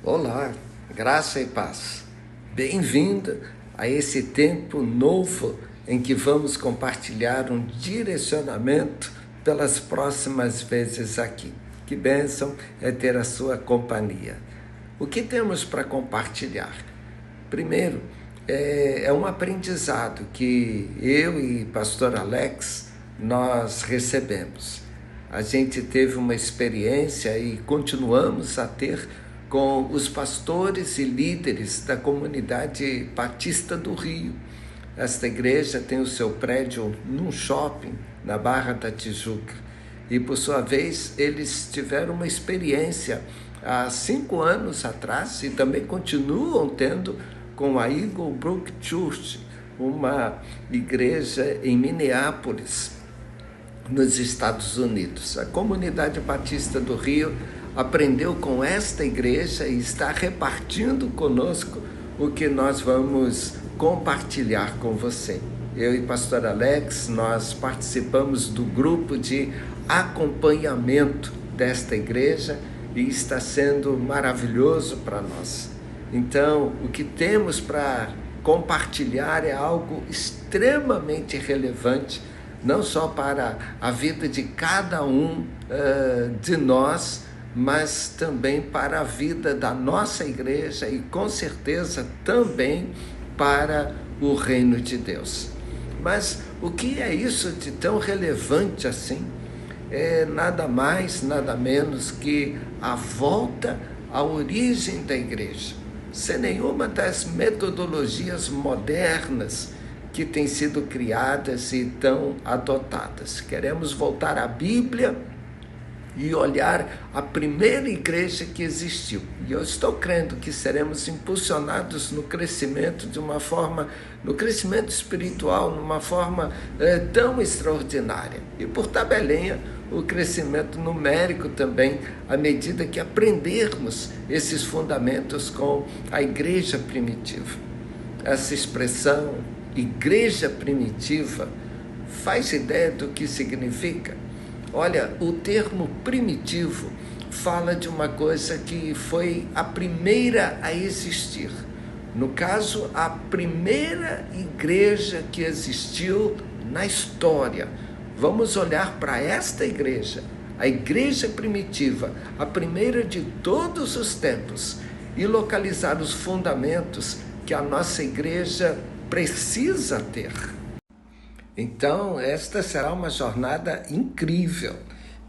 Olá, graça e paz. Bem-vinda a esse tempo novo em que vamos compartilhar um direcionamento pelas próximas vezes aqui. Que bênção é ter a sua companhia. O que temos para compartilhar? Primeiro, é um aprendizado que eu e pastor Alex nós recebemos. A gente teve uma experiência e continuamos a ter com os pastores e líderes da comunidade Batista do Rio. Esta igreja tem o seu prédio num shopping na Barra da Tijuca. E, por sua vez, eles tiveram uma experiência há 5 anos atrás e também continuam tendo com a Eagle Brook Church, uma igreja em Minneapolis, nos Estados Unidos. A comunidade Batista do Rio aprendeu com esta igreja e está repartindo conosco o que nós vamos compartilhar com você. Eu e pastor Alex, nós participamos do grupo de acompanhamento desta igreja e está sendo maravilhoso para nós. Então, o que temos para compartilhar é algo extremamente relevante, não só para a vida de cada um de nós, mas também para a vida da nossa igreja e, com certeza, também para o reino de Deus. Mas o que é isso de tão relevante assim? É nada mais, nada menos que a volta à origem da igreja, sem nenhuma das metodologias modernas que têm sido criadas e tão adotadas. Queremos voltar à Bíblia e olhar a primeira igreja que existiu. E eu estou crendo que seremos impulsionados no crescimento de uma forma, no crescimento espiritual, numa forma tão extraordinária. E por tabelinha, o crescimento numérico também, à medida que aprendermos esses fundamentos com a igreja primitiva. Essa expressão, igreja primitiva, faz ideia do que significa? Olha, o termo primitivo fala de uma coisa que foi a primeira a existir. No caso, a primeira igreja que existiu na história. Vamos olhar para esta igreja, a igreja primitiva, a primeira de todos os tempos, e localizar os fundamentos que a nossa igreja precisa ter. Então, esta será uma jornada incrível.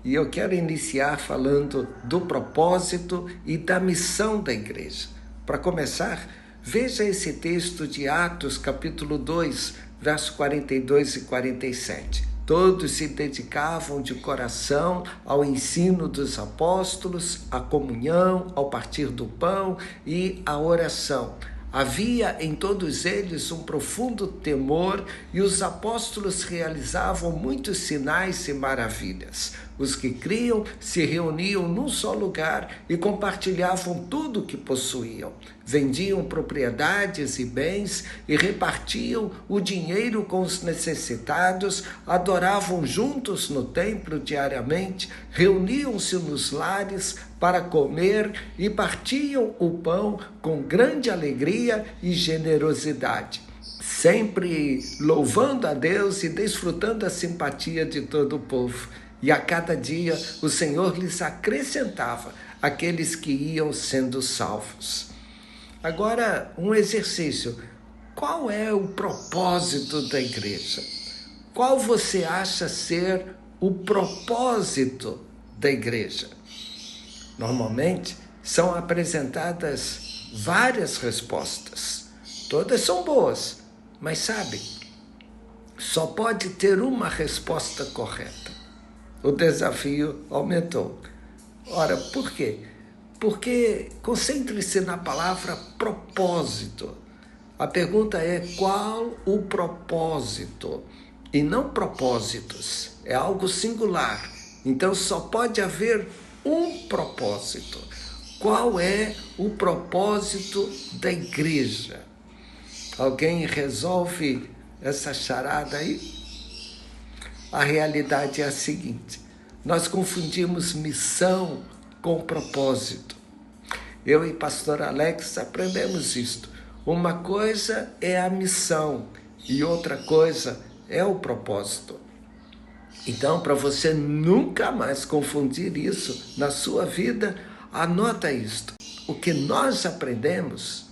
E eu quero iniciar falando do propósito e da missão da igreja. Para começar, veja esse texto de Atos, capítulo 2, versos 42 e 47. Todos se dedicavam de coração ao ensino dos apóstolos, à comunhão, ao partir do pão e à oração. Havia em todos eles um profundo temor e os apóstolos realizavam muitos sinais e maravilhas. Os que criam se reuniam num só lugar e compartilhavam tudo o que possuíam. Vendiam propriedades e bens e repartiam o dinheiro com os necessitados, adoravam juntos no templo diariamente, reuniam-se nos lares para comer e partiam o pão com grande alegria e generosidade, sempre louvando a Deus e desfrutando a simpatia de todo o povo. E a cada dia o Senhor lhes acrescentava aqueles que iam sendo salvos. Agora, um exercício. Qual é o propósito da igreja? Qual você acha ser o propósito da igreja? Normalmente, são apresentadas várias respostas. Todas são boas, mas sabe, só pode ter uma resposta correta. O desafio aumentou. Ora, por quê? Porque concentre-se na palavra propósito. A pergunta é qual o propósito? E não propósitos. É algo singular. Então só pode haver um propósito. Qual é o propósito da igreja? Alguém resolve essa charada aí? A realidade é a seguinte: nós confundimos missão com propósito. Eu e pastor Alex aprendemos isto. Uma coisa é a missão e outra coisa é o propósito. Então, para você nunca mais confundir isso na sua vida, anota isto. O que nós aprendemos,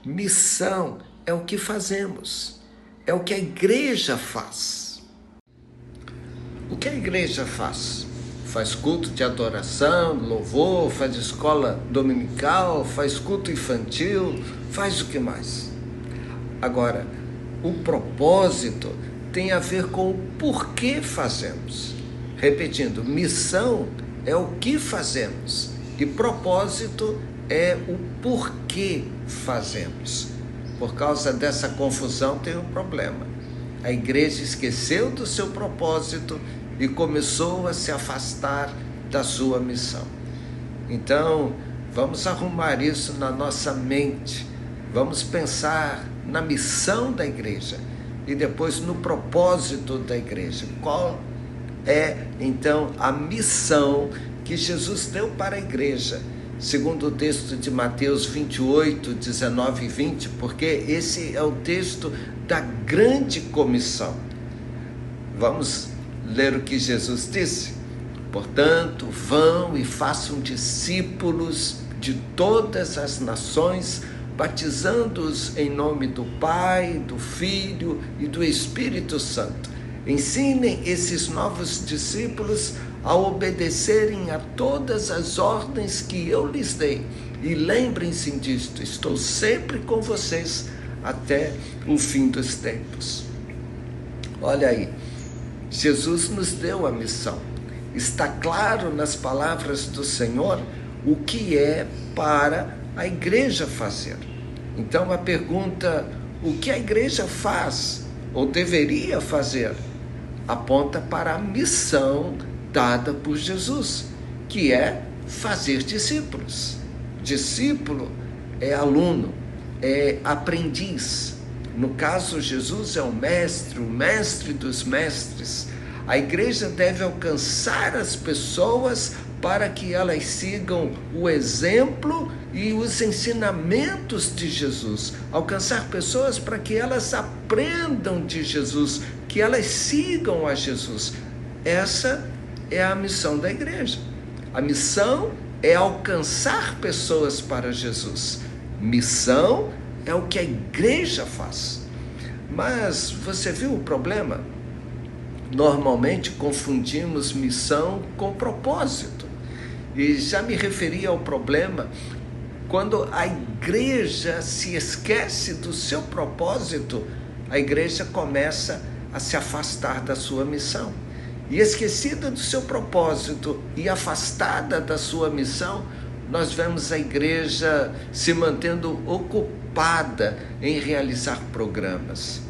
missão é o que fazemos, é o que a igreja faz. O que a igreja faz? Faz culto de adoração, louvor, faz escola dominical, faz culto infantil, faz o que mais? Agora, o propósito tem a ver com o porquê fazemos. Repetindo, missão é o que fazemos e propósito é o porquê fazemos. Por causa dessa confusão tem um problema. A igreja esqueceu do seu propósito e começou a se afastar da sua missão. Então, vamos arrumar isso na nossa mente. Vamos pensar na missão da igreja e depois no propósito da igreja. Qual é, então, a missão que Jesus deu para a igreja? Segundo o texto de Mateus 28, 19 e 20, porque esse é o texto da grande comissão. Vamos ler o que Jesus disse. Portanto, vão e façam discípulos de todas as nações, batizando-os em nome do Pai, do Filho e do Espírito Santo. Ensinem esses novos discípulos a obedecerem a todas as ordens que eu lhes dei. E lembrem-se disto, estou sempre com vocês até o fim dos tempos. Olha aí, Jesus nos deu a missão. Está claro nas palavras do Senhor o que é para a igreja fazer. Então a pergunta, o que a igreja faz ou deveria fazer, aponta para a missão dada por Jesus, que é fazer discípulos. Discípulo é aluno, é aprendiz. No caso, Jesus é o mestre dos mestres. A igreja deve alcançar as pessoas para que elas sigam o exemplo e os ensinamentos de Jesus. Alcançar pessoas para que elas aprendam de Jesus, que elas sigam a Jesus. Essa é a missão da igreja. A missão é alcançar pessoas para Jesus. Missão é o que a igreja faz. Mas você viu o problema? Normalmente confundimos missão com propósito. E já me referi ao problema quando a igreja se esquece do seu propósito, a igreja começa a se afastar da sua missão. E esquecida do seu propósito e afastada da sua missão, nós vemos a igreja se mantendo ocupada em realizar programas.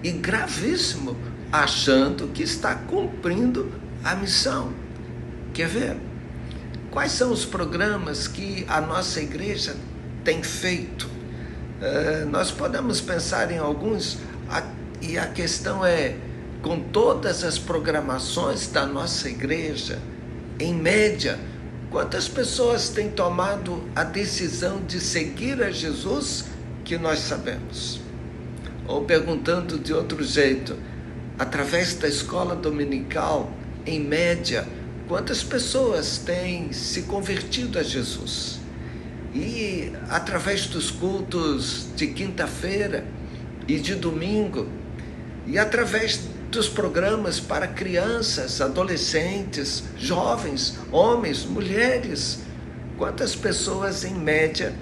E gravíssimo, achando que está cumprindo a missão. Quer ver? Quais são os programas que a nossa igreja tem feito? Nós podemos pensar em alguns, e a questão é, com todas as programações da nossa igreja, em média, quantas pessoas têm tomado a decisão de seguir a Jesus que nós sabemos? Ou perguntando de outro jeito, através da escola dominical, em média, quantas pessoas têm se convertido a Jesus? E através dos cultos de quinta-feira e de domingo, e através dos programas para crianças, adolescentes, jovens, homens, mulheres, quantas pessoas em média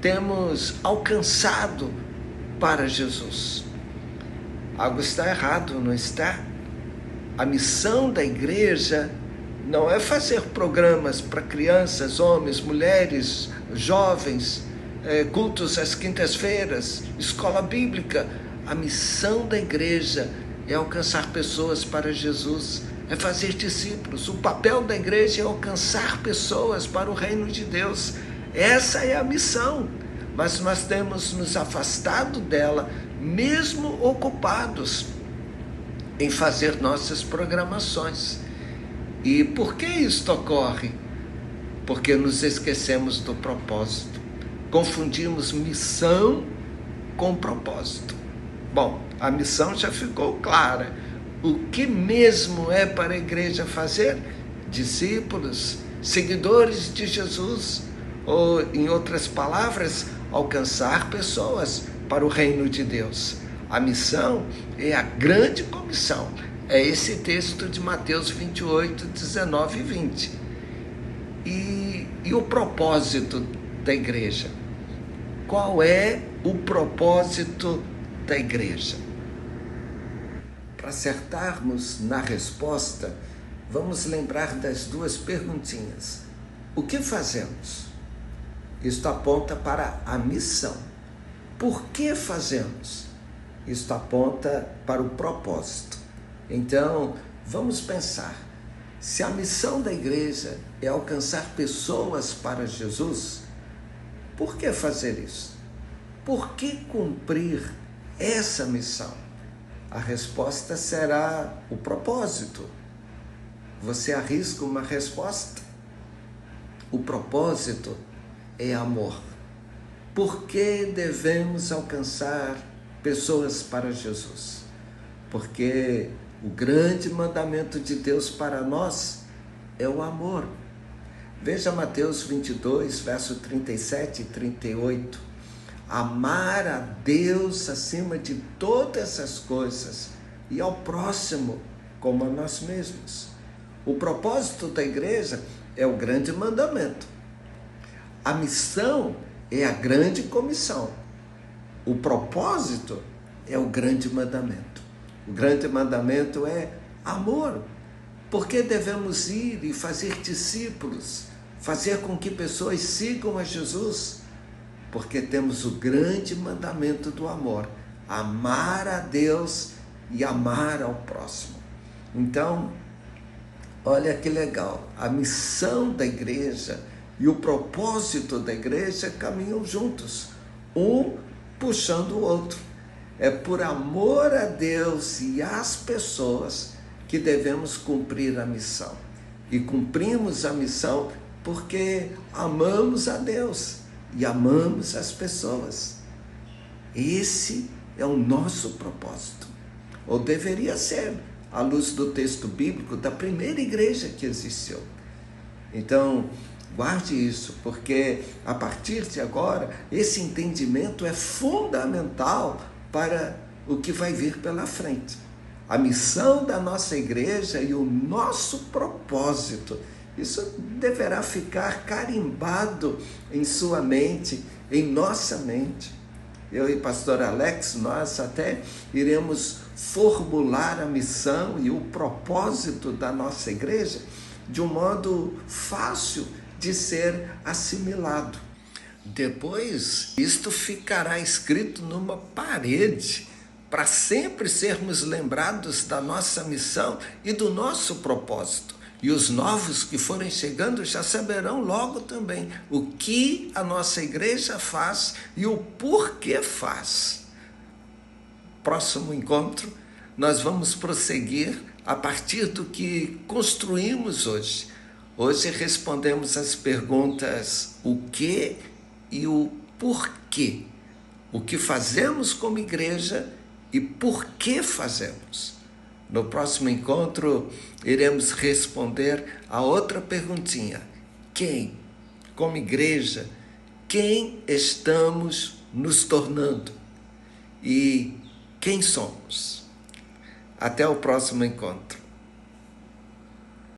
temos alcançado para Jesus? Algo está errado, não está? A missão da igreja não é fazer programas para crianças, homens, mulheres, jovens, cultos às quintas-feiras, escola bíblica. A missão da igreja é alcançar pessoas para Jesus, é fazer discípulos. O papel da igreja é alcançar pessoas para o reino de Deus. Essa é a missão, mas nós temos nos afastado dela, mesmo ocupados em fazer nossas programações. E por que isto ocorre? porque nos esquecemos do propósito. Confundimos missão com propósito. Bom, a missão já ficou clara. O que mesmo é para a igreja fazer? Discípulos, seguidores de Jesus, ou, em outras palavras, alcançar pessoas para o reino de Deus. A missão é a grande comissão. É esse texto de Mateus 28, 19 e 20. E o propósito da igreja? Qual é o propósito da igreja? Para acertarmos na resposta, vamos lembrar das duas perguntinhas. O que fazemos? Isto aponta para a missão. Por que fazemos? Isto aponta para o propósito. Então, vamos pensar. Se a missão da igreja é alcançar pessoas para Jesus, por que fazer isso? Por que cumprir essa missão? A resposta será o propósito. Você arrisca uma resposta? O propósito é amor. Por que devemos alcançar pessoas para Jesus? Porque o grande mandamento de Deus para nós é o amor. Veja Mateus 22, verso 37 e 38. Amar a Deus acima de todas as coisas e ao próximo como a nós mesmos. O propósito da igreja é o grande mandamento. A missão é a grande comissão. O propósito é o grande mandamento. O grande mandamento é amor. Porque devemos ir e fazer discípulos, fazer com que pessoas sigam a Jesus? Porque temos o grande mandamento do amor, amar a Deus e amar ao próximo. Então, olha que legal, a missão da igreja e o propósito da igreja caminham juntos, um puxando o outro. É por amor a Deus e às pessoas que devemos cumprir a missão. E cumprimos a missão porque amamos a Deus e amamos as pessoas. Esse é o nosso propósito. Ou deveria ser, à luz do texto bíblico da primeira igreja que existiu. Então, guarde isso, porque a partir de agora, esse entendimento é fundamental para o que vai vir pela frente. A missão da nossa igreja e o nosso propósito, isso deverá ficar carimbado em sua mente, em nossa mente. Eu e pastor Alex, nós até iremos formular a missão e o propósito da nossa igreja de um modo fácil de ser assimilado. Depois, isto ficará escrito numa parede, para sempre sermos lembrados da nossa missão e do nosso propósito. E os novos que forem chegando já saberão logo também o que a nossa igreja faz e o porquê faz. Próximo encontro, nós vamos prosseguir a partir do que construímos hoje. Hoje respondemos as perguntas o que e o porquê. O que fazemos como igreja e por que fazemos. No próximo encontro, iremos responder a outra perguntinha. Quem, como igreja, quem estamos nos tornando? E quem somos? Até o próximo encontro.